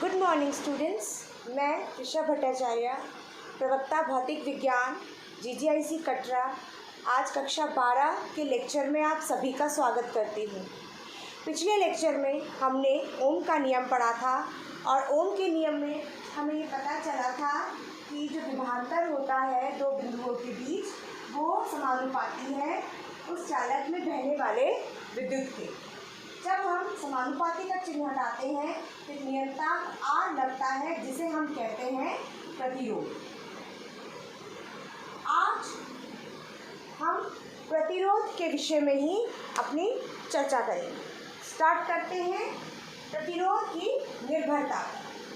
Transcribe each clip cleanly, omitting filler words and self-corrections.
Good morning students. मैं ऋषा भट्टाचार्य, प्रवक्ता भौतिक विज्ञान GGIC कटरा, आज कक्षा 12 के लेक्चर में आप सभी का स्वागत करती हूँ। पिछले लेक्चर में हमने ओम का नियम पढ़ा था और ओम के नियम में हमें ये पता चला था कि जो विभवांतर होता है दो बिंदुओं के बीच, वो समानुपाती है उस चालक में बहने वाले विद्युत के। जब हम समानुपाती का चिन्ह हटाते हैं तो नियतांक R लगता है, जिसे हम कहते हैं प्रतिरोध। आज हम प्रतिरोध के विषय में ही अपनी चर्चा करेंगे। स्टार्ट करते हैं प्रतिरोध की निर्भरता।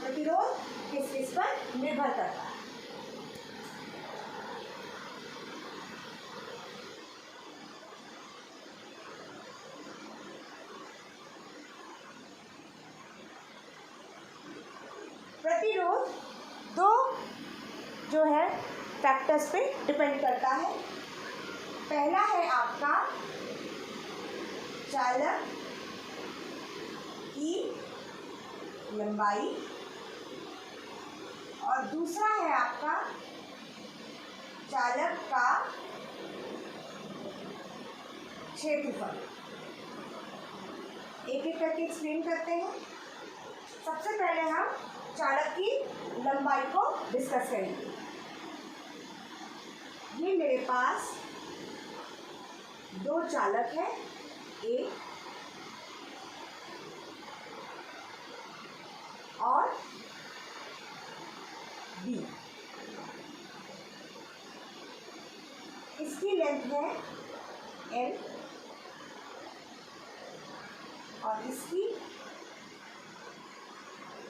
प्रतिरोध किस पर निर्भर करता है? प्रतिरोध दो जो है फैक्टर्स पे डिपेंड करता है। पहला है आपका चालक की लंबाई और दूसरा है आपका चालक का क्षेत्रफल। एक एक करके एक्सप्लेन करते हैं। सबसे पहले हम चालक की लंबाई को डिस्कस करेंगे। ये मेरे पास दो चालक है, A और B। इसकी लेंथ है L और इसकी,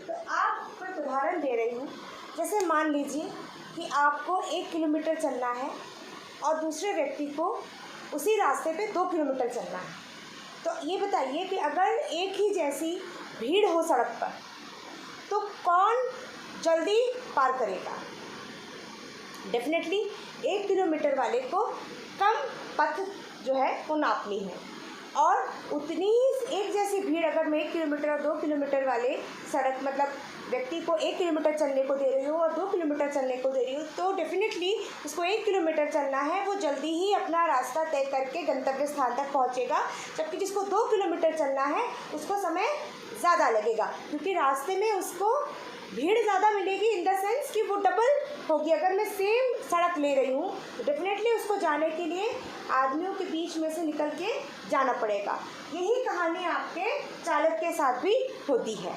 तो आपको एक उदाहरण दे रही हूँ। जैसे मान लीजिए कि आपको 1 किलोमीटर चलना है और दूसरे व्यक्ति को उसी रास्ते पे 2 किलोमीटर चलना है। तो ये बताइए कि अगर एक ही जैसी भीड़ हो सड़क पर तो कौन जल्दी पार करेगा? डेफिनेटली 1 किलोमीटर वाले को कम पथ जो है वो नापनी है, और उतनी ही एक जैसी भीड़ अगर मैं 1 किलोमीटर और 2 किलोमीटर वाले सड़क मतलब व्यक्ति को 1 किलोमीटर चलने को दे रही हूँ और 2 किलोमीटर चलने को दे रही हूँ, तो डेफिनेटली उसको 1 किलोमीटर चलना है, वो जल्दी ही अपना रास्ता तय करके गंतव्य स्थान तक पहुँचेगा। जबकि जिसको 2 किलोमीटर चलना है उसको समय ज़्यादा लगेगा, क्योंकि रास्ते में उसको भीड़ ज़्यादा मिलेगी, इन द सेंस कि वो डबल होगी। अगर मैं सेम सड़क ले रही हूँ तो डेफिनेटली उसको जाने के लिए आदमियों के बीच में से निकल के जाना पड़ेगा। यही कहानी आपके चालक के साथ भी होती है।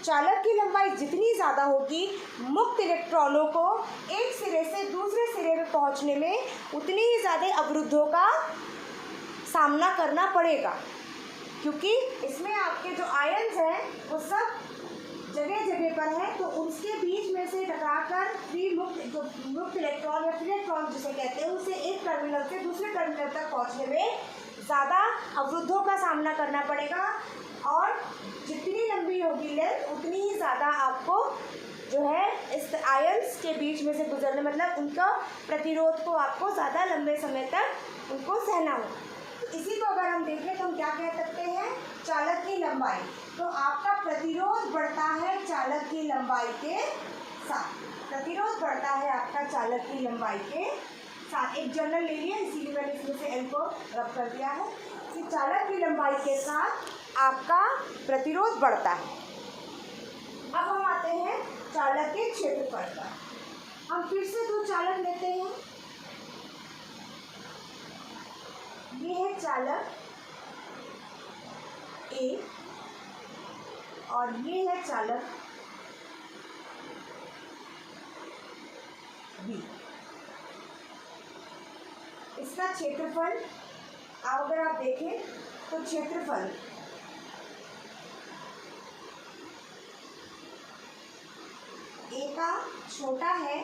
चालक की लंबाई जितनी ज़्यादा होगी, मुक्त इलेक्ट्रॉनों को एक सिरे से दूसरे सिरे में पहुँचने में उतनी ही ज़्यादा अवरुद्धों का सामना करना पड़ेगा, क्योंकि इसमें आपके जो आयन्स हैं वो सब जगह जगह पर है, तो उसके बीच में से टकराकर मुक्त इलेक्ट्रॉन या फ्री इलेक्ट्रॉन जिसे कहते हैं, उसे एक टर्मिनल से दूसरे टर्मिनल तक पहुंचने में ज़्यादा अवरुद्धों का सामना करना पड़ेगा। और जितनी लंबी होगी लेंथ, उतनी ही ज़्यादा आपको जो है इस आयन्स के बीच में से गुजरने, मतलब उनका प्रतिरोध को आपको ज़्यादा लंबे समय तक उनको सहना हो। तो इसी को अगर हम देखें तो हम क्या कह सकते हैं? चालक की लंबाई। तो आपका प्रतिरोध बढ़ता है चालक की लंबाई के साथ। प्रतिरोध बढ़ता है आपका चालक की लंबाई के साथ। एक जनरल ले लिया, इसीलिए मैंने इसमें से L को रब कर दिया है कि चालक की लंबाई के साथ आपका प्रतिरोध बढ़ता है। अब हम आते हैं चालक के क्षेत्रफल पर। हम फिर से दो चालक लेते हैं। ये है चालक A और ये है चालक B। इसका क्षेत्रफल अगर आप देखें तो क्षेत्रफल A का छोटा है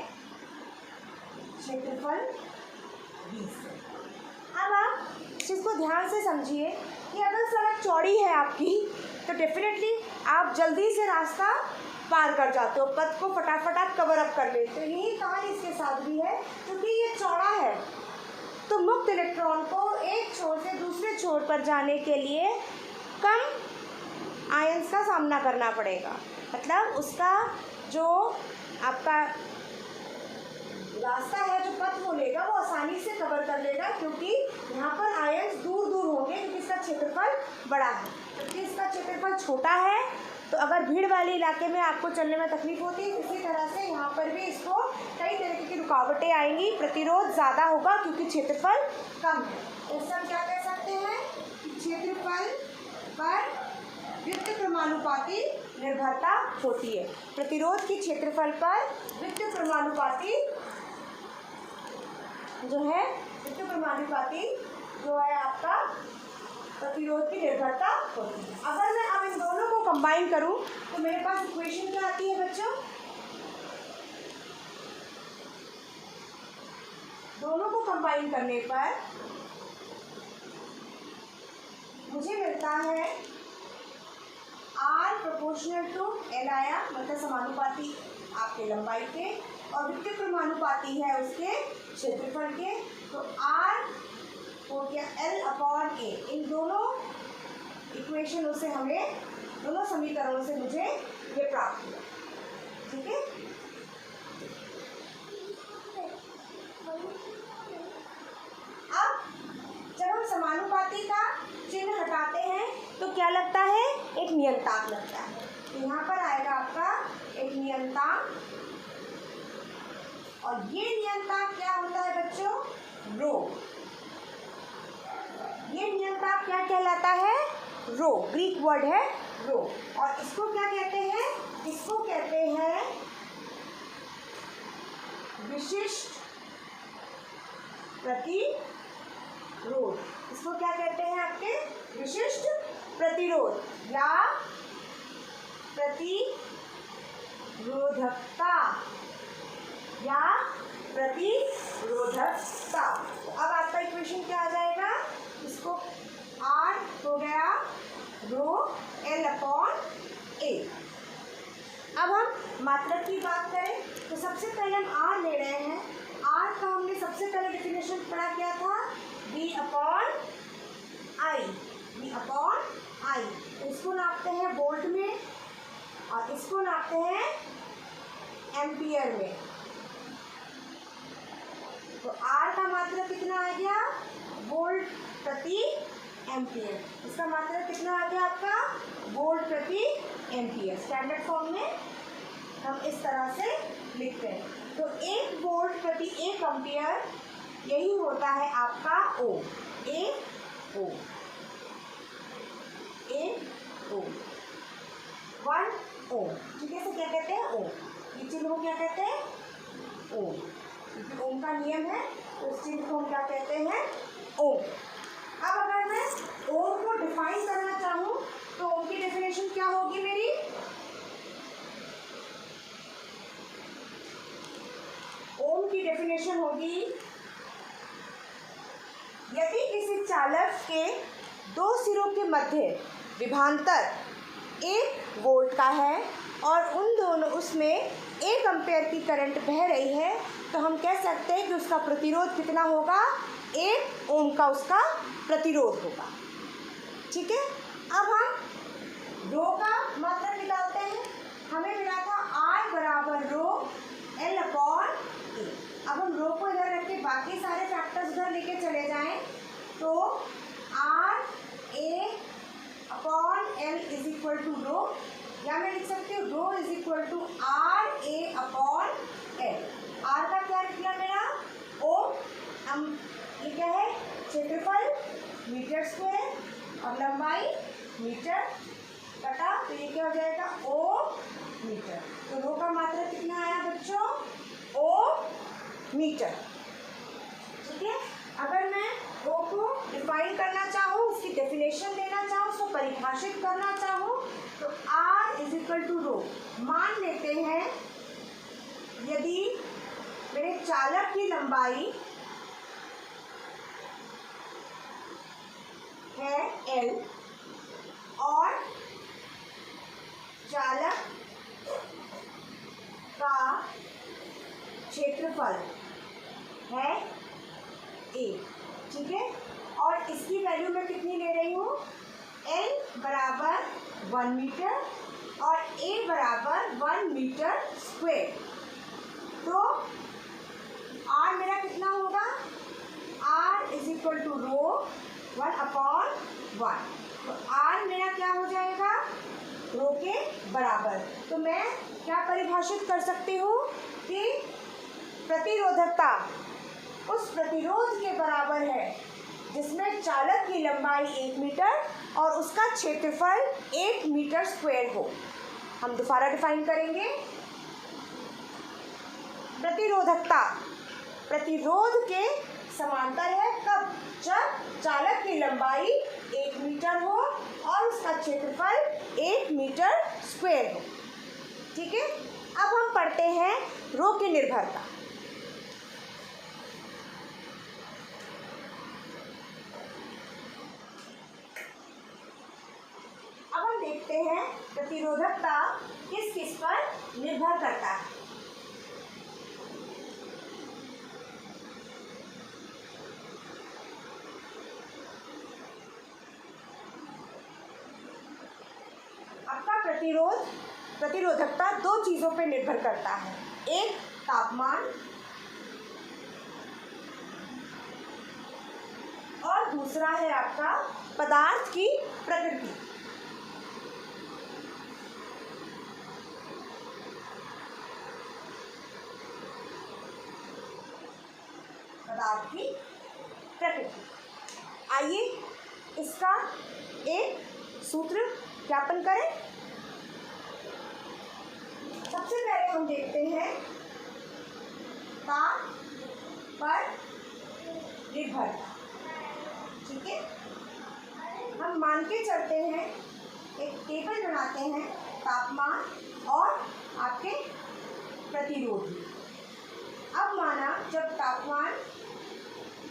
क्षेत्रफल B से। अब आप इस चीज़ को ध्यान से समझिए कि अगर सड़क चौड़ी है आपकी तो डेफिनेटली आप जल्दी से रास्ता पार कर जाते हो, पथ को फटाफट आप कवर अप कर लेते हो। यही कहानी इसके साथ भी है, क्योंकि ये चौड़ा है तो मुक्त इलेक्ट्रॉन को एक छोर से दूसरे छोर पर जाने के लिए कम आयंस का सामना करना पड़ेगा। मतलब उसका जो आपका रास्ता है, जो पथ वो लेगा, वो आसानी से कवर कर लेगा, क्योंकि यहाँ पर आयंस दूर दूर होंगे, क्योंकि इसका क्षेत्रफल बड़ा है। क्योंकि इसका क्षेत्रफल छोटा है तो अगर भीड़ वाले इलाके में आपको चलने में तकलीफ होती है, इसी तरह से यहाँ पर भी इसको कई तरीके की रुकावटें आएंगी, प्रतिरोध ज़्यादा होगा क्योंकि क्षेत्रफल कम है। इससे हम क्या कह सकते हैं कि क्षेत्रफल पर व्युत्क्रमानुपाती निर्भरता होती है। प्रतिरोध की क्षेत्रफल पर व्युत्क्रमानुपाती जो है, व्युत्क्रमानुपाती जो है आपका प्रतिरोध की निर्भरता होती है। अगर मैं अब इन दोनों को कंबाइन करूं तो मेरे पास इक्वेशन क्या आती है बच्चों? दोनों को कंबाइन करने पर मुझे मिलता है R प्रोपोर्शनल टू L आया, मतलब समानुपाती आपके लंबाई के, और व्युत्क्रमानुपाती है उसके क्षेत्रफल के, तो R हो गया L/A। इन दोनों इक्वेशनों से हमें, दोनों समीकरणों से मुझे ये प्राप्त हुआ। ठीक है, अब जब हम समानुपाती का चिन्ह हटाते हैं तो क्या लगता है? एक नियंतांक लगता है। तो यहाँ पर आएगा आपका एक नियंतांक, और ये नियंतांक क्या होता है बच्चों? रो। ये नियंतांक क्या कहलाता है? रो, ग्रीक वर्ड है रो। और इसको क्या कहते हैं? इसको कहते हैं विशिष्ट प्रतिरोध। इसको क्या कहते हैं आपके? विशिष्ट प्रतिरोध या प्रतिरोधकता या प्रतिरोधकता। तो अब आपका इक्वेशन क्या आ जाएगा? इसको R हो गया रो L/A। अब हम मात्रक की बात करें तो सबसे पहले हम R ले रहे हैं। R का हमने सबसे पहले डेफिनेशन पढ़ा क्या था? V/I। इसको नापते हैं वोल्ट में और इसको नापते हैं एम्पियर में। तो R का मात्रक कितना आ गया? वोल्ट प्रति एम्पियर। इसका मात्रक कितना आ गया आपका? वोल्ट प्रति एम्पियर। स्टैंडर्ड फॉर्म में हम इस तरह से लिखते हैं। तो 1 वोल्ट प्रति 1 एम्पियर, यही होता है आपका O। 1 O 1 O। ठीक है, इसे क्या कहते हैं? O। ये चिन्ह को क्या कहते हैं? O। क्योंकि ओम का नियम है तो इस चिन्ह को हम क्या कहते हैं? ओम। अब अगर मैं ओम को डिफाइन करना चाहूँ तो ओम की डेफिनेशन क्या होगी मेरी? ओम की डेफिनेशन होगी, यदि किसी चालक के दो सिरों के मध्य विभवांतर 1 वोल्ट का है और उन दोनों उसमें 1 एम्पेयर की करंट बह रही है, तो हम कह सकते हैं कि उसका प्रतिरोध कितना होगा? 1 ओम का उसका प्रतिरोध होगा। ठीक है, अब हम रो का मात्रक निकालते हैं। हमें मिला था R बराबर रो L/A। अब हम रो को इधर रख के बाकी सारे फैक्टर्स उधर लेके चले जाएं तो RA/L इज इक्वल टू रो, या मैं लिख सकती हूँ rho is equal to RA/L। R का क्या निकला मेरा? ओम। हम ये क्या है? क्षेत्रफल मीटर स्क्वायर और लंबाई मीटर कटा, तो ये क्या हो जाएगा? ओम मीटर। तो रो का मात्रक कितना आया बच्चों? ओम मीटर। ठीक है, अगर मैं रो को डिफाइन करना चाहूँ, उसकी डेफिनेशन देना चाहूँ, उसको परिभाषित करना चाहूँ, तो R इज इक्वल टू रो। मान लेते हैं यदि मेरे चालक की लंबाई है L और चालक का क्षेत्रफल है A। ठीक है, और इसकी वैल्यू मैं कितनी ले रही हूँ? L बराबर 1 मीटर और A बराबर 1 मीटर स्क्वायर। तो R मेरा कितना होगा? R इज इक्वल टू रो 1/1। तो R मेरा क्या हो जाएगा? रो के बराबर। तो मैं क्या परिभाषित कर सकती हूँ कि प्रतिरोधकता उस प्रतिरोध के बराबर है जिसमें चालक की लंबाई 1 मीटर और उसका क्षेत्रफल 1 मीटर स्क्वायर हो। हम दोबारा डिफाइन करेंगे। प्रतिरोधकता प्रतिरोध के समांतर है कब? जब चालक की लंबाई 1 मीटर हो और उसका क्षेत्रफल 1 मीटर स्क्वायर हो। ठीक है, अब हम पढ़ते हैं रो की निर्भरता। अब हम देखते हैं प्रतिरोधकता किस किस पर निर्भर करता है। आपका प्रतिरोधकता दो चीजों पर निर्भर करता है, एक तापमान और दूसरा है आपका पदार्थ की प्रकृति। पदार्थ की प्रकृति। आइए इसका एक सूत्र ज्ञापन करें। सबसे पहले हम देखते हैं ताप पर निर्भरता। ठीक है, हम मान के चलते हैं, एक टेबल बनाते हैं तापमान और आपके प्रतिरोध। अब माना जब तापमान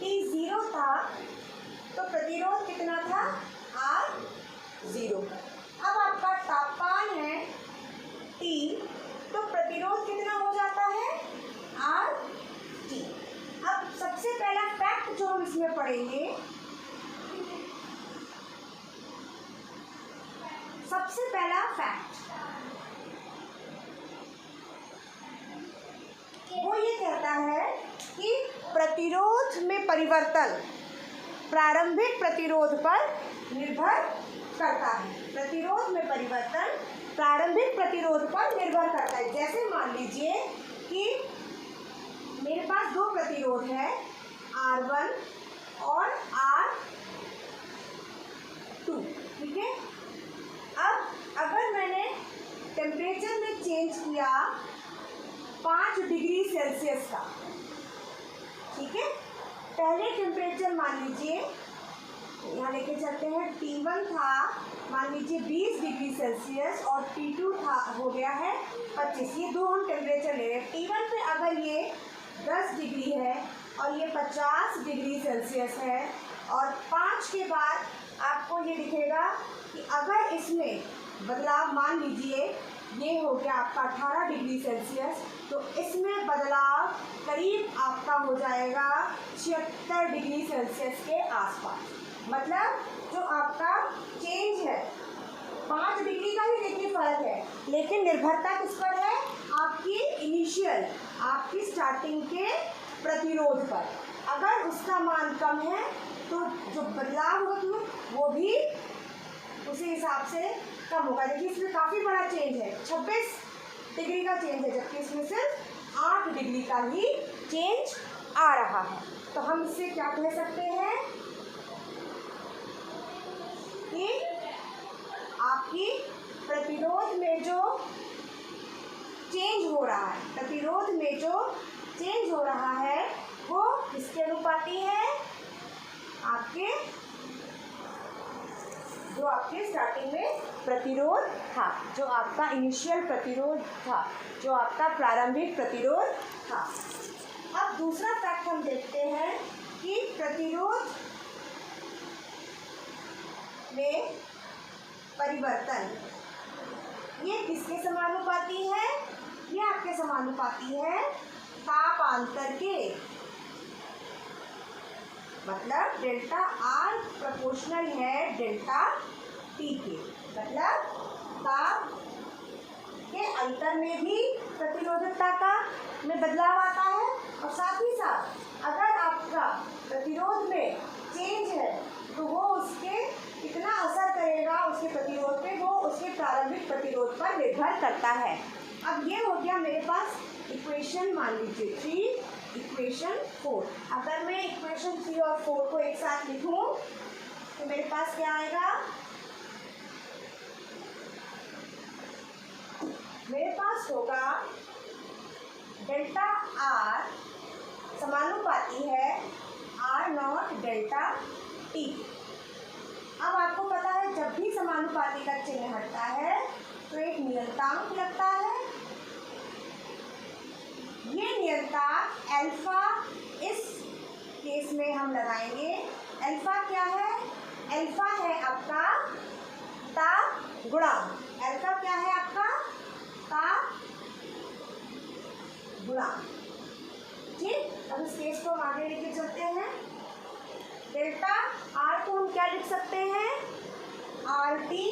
T0 था तो प्रतिरोध कितना था? R0। अब आपका तापमान है T, तो प्रतिरोध कितना हो जाता है? RT। अब सबसे पहला फैक्ट जो हम इसमें पढ़ेंगे, सबसे पहला फैक्ट वो ये कहता है कि प्रतिरोध में परिवर्तन प्रारंभिक प्रतिरोध पर निर्भर करता है। प्रतिरोध में परिवर्तन प्रारंभिक प्रतिरोध पर निर्भर करता है। जैसे मान लीजिए कि मेरे पास दो प्रतिरोध है, R1 और R2। ठीक है, अब अगर मैंने टेम्परेचर में चेंज किया 5 डिग्री सेल्सियस का, ठीक है, पहले टेम्परेचर मान लीजिए यहाँ लेके चलते हैं, T1 था मान लीजिए 20 डिग्री सेल्सियस और T2 था हो गया है 25। ये दो हम टेम्परेचर ले रहे हैं। T1 पे अगर ये 10 डिग्री है और ये 50 डिग्री सेल्सियस है और 5 के बाद आपको ये दिखेगा कि अगर इसमें बदलाव, मान लीजिए ये हो गया आपका 18 डिग्री सेल्सियस, तो इसमें बदलाव करीब आपका हो जाएगा 76 डिग्री सेल्सियस के आसपास। मतलब जो आपका चेंज है 5 डिग्री का ही देखिए फर्क है, लेकिन निर्भरता किस पर है? आपकी इनिशियल, आपकी स्टार्टिंग के प्रतिरोध पर। अगर उसका मान कम है तो जो बदलाव होगा वो भी उसी हिसाब से कम होगा। देखिए इसमें काफ़ी बड़ा चेंज है, 26 डिग्री का चेंज है, जबकि इसमें सिर्फ 8 डिग्री का ही चेंज आ रहा है। तो हम इससे क्या कह सकते हैं कि आपकी प्रतिरोध में जो चेंज हो रहा है, प्रतिरोध में जो चेंज हो रहा है वो किसके अनुपाती है? आपके जो आपके स्टार्टिंग में प्रतिरोध था, जो आपका इनिशियल प्रतिरोध था, जो आपका प्रारंभिक प्रतिरोध था। अब दूसरा फैक्ट हम देखते हैं कि प्रतिरोध में परिवर्तन ये किसके समानुपाती है? ये आपके समानुपाती है तापांतर के। मतलब डेल्टा R प्रोपोर्शनल है डेल्टा T के। मतलब ताप के अंतर में भी प्रतिरोधकता का में बदलाव आता है, और साथ ही साथ अगर आपका प्रतिरोध में चेंज है तो वो उसके कितना असर करेगा उसके प्रतिरोध पे, वो उसके प्रारंभिक प्रतिरोध पर निर्भर करता है। अब ये हो गया मेरे पास इक्वेशन, मान लीजिए 3, इक्वेशन 4। अगर मैं इक्वेशन 3 और 4 को एक साथ लिखूं तो मेरे पास क्या आएगा, मेरे पास होगा डेल्टा आर समानुपाती है आर नॉट डेल्टा टी। अब आपको पता है जब भी समानुपाती का चिन्ह हटता है तो एक नियतांक लगता है। ये नियतांक अल्फा इस केस में हम लगाएंगे। अल्फा क्या है? अल्फा है आपका ताप गुणांक। अल्फा क्या है आपका? ताप गुणांक। ठीक, अब इस केस को हम आगे लेके चलते हैं। डेल्टा आर को हम क्या लिख सकते हैं? R T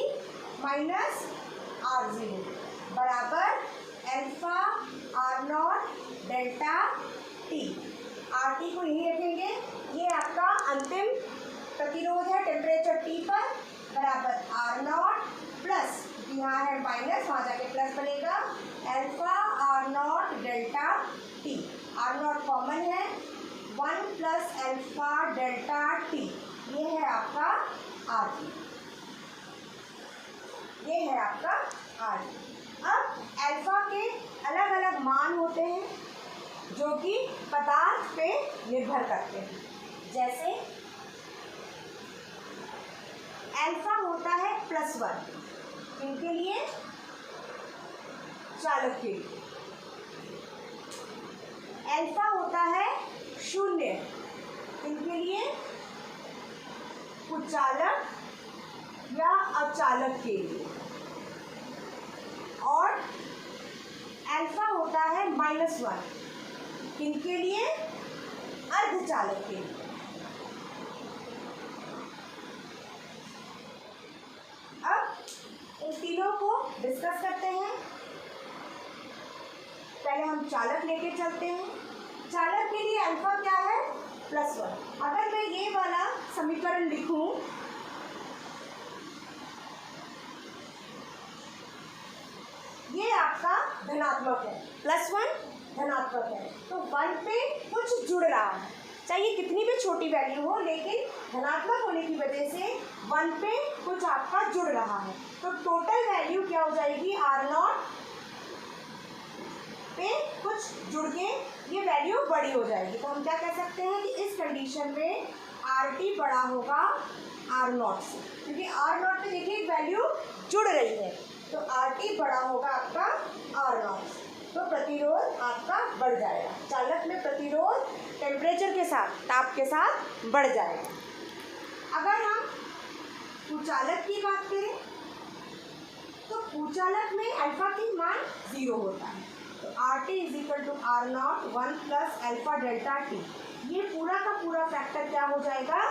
minus R zero बराबर alpha R not delta T. R T को यही रखेंगे, ये आपका अंतिम प्रतिरोध है टेम्परेचर टी पर, बराबर आर नॉट प्लस, यहाँ है माइनस, वहाँ जाके प्लस बनेगा, alpha R not delta T. R naught common है, 1 प्लस अल्फा डेल्टा टी, ये है आपका आर टी, ये है आपका आर टी। अब अल्फा के अलग अलग मान होते हैं जो कि पदार्थ पे निर्भर करते हैं। जैसे अल्फा होता है +1 इनके लिए, चालक के लिए। अल्फा होता है 0 इनके लिए, कुचालक या अचालक के लिए। और अल्फा होता है -1 इनके लिए, अर्धचालक के लिए। अब इन तीनों को डिस्कस करते हैं। पहले हम चालक लेके चलते हैं। चालक के लिए अल्फा क्या है? +1। अगर मैं ये वाला समीकरण लिखूं, ये आपका धनात्मक है, +1 धनात्मक है, तो 1 पे कुछ जुड़ रहा है, चाहे कितनी भी छोटी वैल्यू हो, लेकिन धनात्मक होने की वजह से 1 पे कुछ आपका जुड़ रहा है। तो टोटल वैल्यू क्या हो जाएगी? आर नॉट पे कुछ जुड़ के ये वैल्यू बड़ी हो जाएगी। तो हम क्या कह सकते हैं कि इस कंडीशन में आर टी बड़ा होगा आर नॉट से, क्योंकि आर नॉट पे देखिए एक वैल्यू जुड़ रही है, तो आर टी बड़ा होगा आपका आर नॉट से, तो प्रतिरोध आपका बढ़ जाएगा। चालक में प्रतिरोध टेम्परेचर के साथ, ताप के साथ बढ़ जाएगा। अगर हम कुचालक की बात करें तो कुचालक में अल्फा की मान 0 होता है, तो R T is equal to R naught 1 plus alpha delta T. ये पूरा का पूरा फैक्टर क्या हो जाएगा?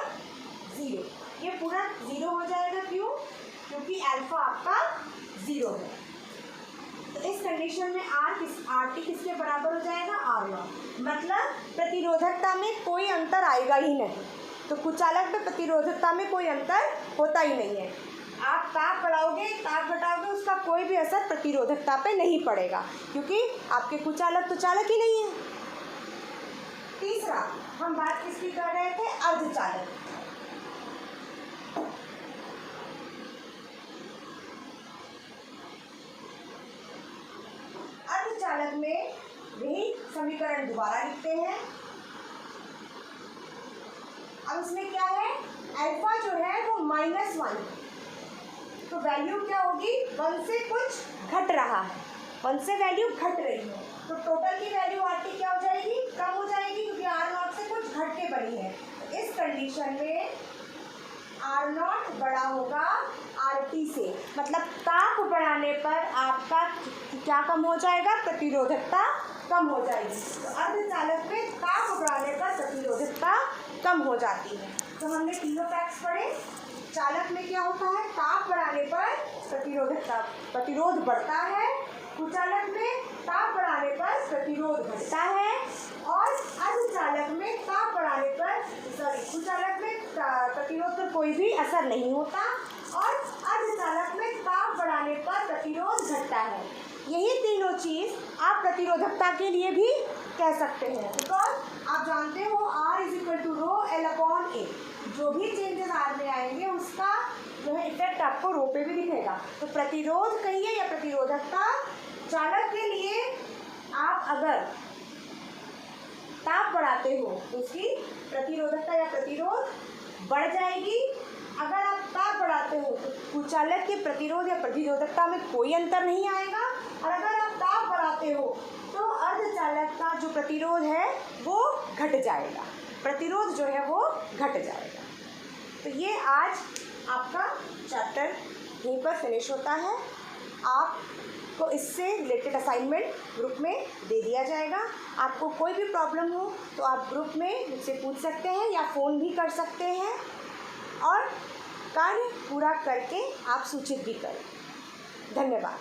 0। ये पूरा 0 हो जाएगा, क्यों? क्योंकि अल्फा आपका 0 है। तो इस कंडीशन में आर टी किसके बराबर हो जाएगा? R naught. मतलब प्रतिरोधकता में कोई अंतर आएगा ही नहीं। तो कुचालक में प्रतिरोधकता में कोई अंतर होता ही नहीं है। आप ताप बढ़ाओगे, ताप घटाओगे, उसका कोई भी असर प्रतिरोधकता पे नहीं पड़ेगा, क्योंकि आपके कुचालक तो चालक ही नहीं है। तीसरा हम बात किसकी कर रहे थे? अर्धचालक। अर्धचालक में वही समीकरण दोबारा लिखते हैं। अब इसमें क्या है? अल्फा जो है वो -1, तो वैल्यू क्या होगी? 1 से कुछ घट रहा है, 1 से वैल्यू घट रही है, तो टोटल की वैल्यू आर टी क्या हो जाएगी? कम हो जाएगी, क्योंकि आर नॉट से कुछ घट के बनी है। तो इस कंडीशन में आर नॉट बड़ा होगा आर टी से, मतलब ताप बढ़ाने पर आपका क्या कम हो जाएगा? प्रतिरोधकता कम हो जाएगी। तो अर्धचालक में ताप बढ़ाने पर प्रतिरोधकता कम हो जाती है। तो हमने तीनों फैक्ट्स पढ़े। चालक में क्या होता है, ताप बढ़ाने पर प्रतिरोध बढ़ता है। कुचालक में ताप बढ़ाने पर प्रतिरोध घटता है और अर्धचालक में ताप बढ़ाने पर कुचालक में प्रतिरोध पर कोई भी असर नहीं होता और अर्धचालक में ताप बढ़ाने पर प्रतिरोध घटता है। यही तीनों चीज़ आप प्रतिरोधकता के लिए भी कह सकते हैं, बिकॉज आप जानते हो R = ρl/A, जो भी चेंजेस R में आएंगे उसका जो है इफेक्ट आपको रो पे भी दिखेगा। तो प्रतिरोध कहिए या प्रतिरोधकता, चालक के लिए आप अगर ताप बढ़ाते हो तो उसकी प्रतिरोधकता या प्रतिरोध बढ़ जाएगी। अगर आप ताप बढ़ाते हो तो कुचालक के प्रतिरोध या प्रतिरोधकता में कोई अंतर नहीं आएगा और अगर आप ताप बढ़ाते हो तो अर्धचालक का जो प्रतिरोध है वो घट जाएगा, प्रतिरोध जो है वो घट जाएगा। तो ये आज आपका चैप्टर यहीं पर फिनिश होता है। आपको इससे रिलेटेड असाइनमेंट ग्रुप में दे दिया जाएगा। आपको कोई भी प्रॉब्लम हो तो आप ग्रुप में मुझसे पूछ सकते हैं या फ़ोन भी कर सकते हैं और कार्य पूरा करके आप सूचित भी करें। धन्यवाद।